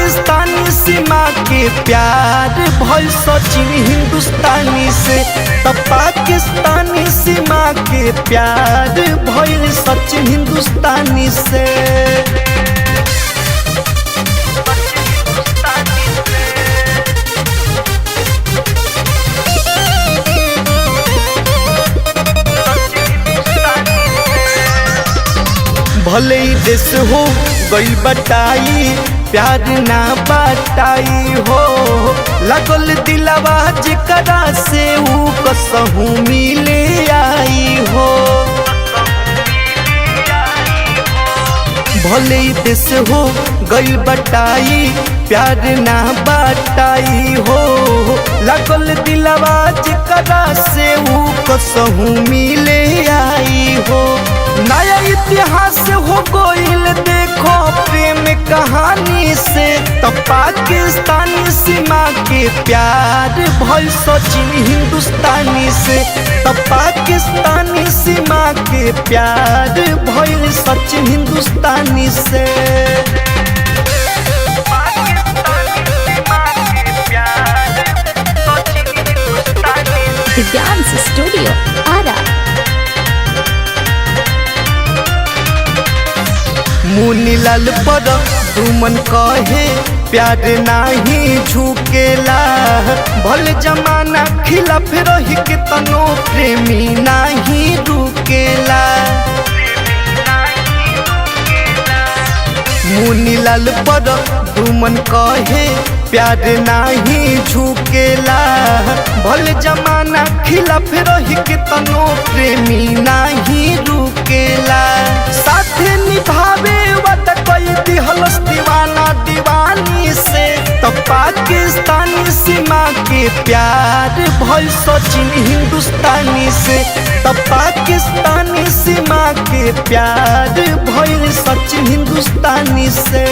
पाकिस्तानी सीमा के प्यार भइल सचिन हिंदुस्तानी से। तब पाकिस्तानी सीमा के प्यार भइल सचिन हिंदुस्तानी से। भले ही देश हो गई बटाई, प्यार ना बटाई हो। लगल दिलवा जेकरा से ऊ कसहू मिले आई हो। भले ही देश हो गई बटाई, प्यार ना बटाई हो। लगल दिलवा जेकरा से ऊ कसहू मिले आई हो। नया इतिहास हो गईल देखो प्रेम कहानी से। तब पाकिस्तानी सीमा के प्यार भइल सचिन हिंदुस्तानी से। तब पाकिस्तानी सीमा के प्यार भइल सचिन हिंदुस्तानी से। दिव्यांश स्टूडियो आरा। मुनीलाल पर दुमन कहे प्यार नाही झुकेला। भल जमाना खिलाफ रही के तनो प्रेमी नाही रुकेला। मुनीलाल पर दुमन कहे प्यार नाही झुकेला। भल जमाना खिलाफ रही के तनो प्रेमी नाही रुकेला। साथे निभावे वत कोई दिहलस दीवाना दीवानी से। तब पाकिस्तानी सीमा के प्यार भइल सचिन हिंदुस्तानी से। तब पाकिस्तानी सीमा के प्यार भइल सचिन हिंदुस्तानी से।